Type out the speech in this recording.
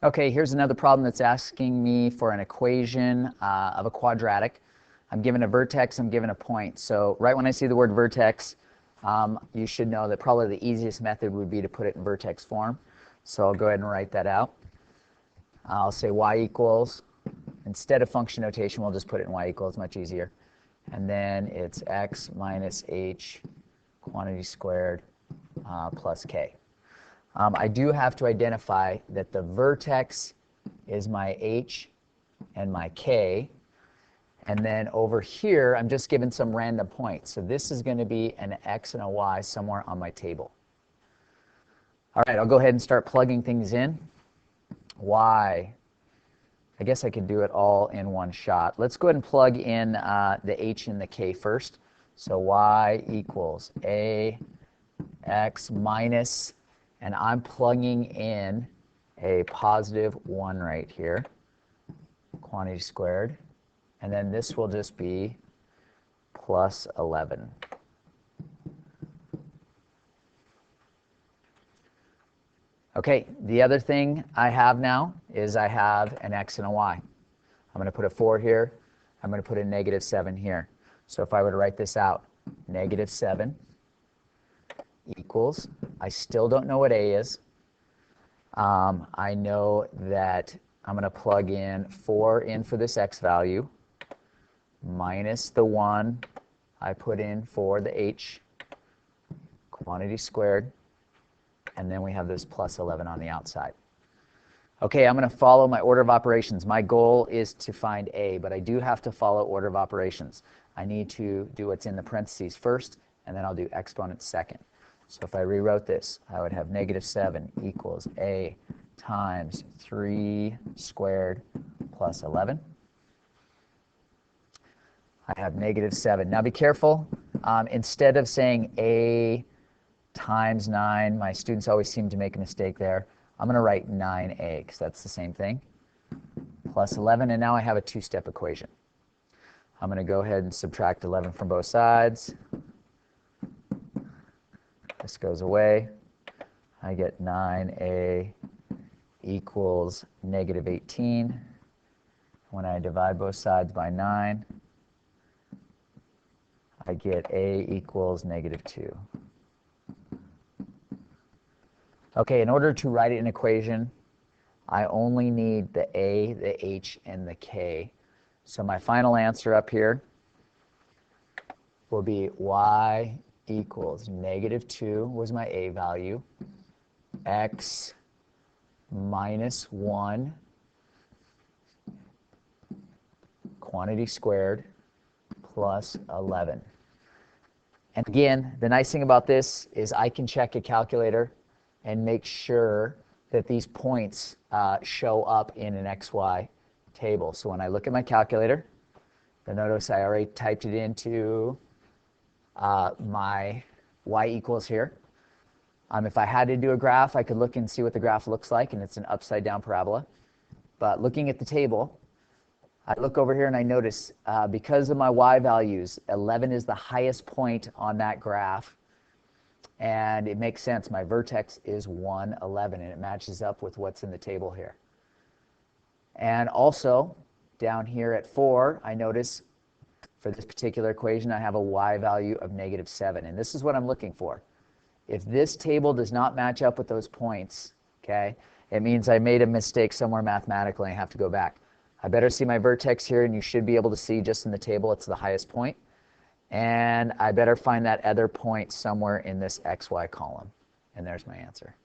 Okay, here's another problem that's asking me for an equation of a quadratic. I'm given a vertex, I'm given a point. So right when I see the word vertex, you should know that probably the easiest method would be to put it in vertex form. So I'll go ahead and write that out. I'll say y equals, instead of function notation, we'll just put it in y equals, much easier. And then it's x minus h quantity squared plus k. I do have to identify that the vertex is my h and my k. And then over here, I'm just given some random points. So this is going to be an x and a y somewhere on my table. All right, I'll go ahead and start plugging things in. Y. I guess I could do it all in one shot. Let's go ahead and plug in the h and the k first. So y equals a x minus, and I'm plugging in a positive 1 right here, quantity squared. And then this will just be plus 11. Okay, the other thing I have now is I have an x and a y. I'm going to put a 4 here. I'm going to put a negative 7 here. So if I were to write this out, negative 7 equals, I still don't know what a is. I know that I'm going to plug in 4 in for this x value, minus the 1 I put in for the h, quantity squared, and then we have this plus 11 on the outside. Okay, I'm going to follow my order of operations. My goal is to find a, but I do have to follow order of operations. I need to do what's in the parentheses first, and then I'll do exponents second. So if I rewrote this, I would have negative 7 equals a times 3 squared plus 11. I have negative 7. Now be careful. Instead of saying a times 9, my students always seem to make a mistake there. I'm going to write 9a because that's the same thing, plus 11, and now I have a two-step equation. I'm going to go ahead and subtract 11 from both sides. This goes away. I get 9a equals negative 18. When I divide both sides by 9, I get a equals negative 2. Okay, in order to write it in an equation, I only need the a, the h, and the k. So my final answer up here will be y equals negative 2 was my a value, x minus 1 quantity squared plus 11. And again, the nice thing about this is I can check a calculator and make sure that these points show up in an XY table. So when I look at my calculator, you'll notice I already typed it into my y equals here. If I had to do a graph, I could look and see what the graph looks like, and it's an upside down parabola. But looking at the table, I look over here and I notice because of my y values, 11 is the highest point on that graph. And it makes sense. My vertex is 1, 11, and it matches up with what's in the table here. And also, down here at 4, I notice for this particular equation, I have a y value of negative 7. And this is what I'm looking for. If this table does not match up with those points, okay, it means I made a mistake somewhere mathematically and I have to go back. I better see my vertex here, and you should be able to see just in the table it's the highest point. And I better find that other point somewhere in this XY column. And there's my answer.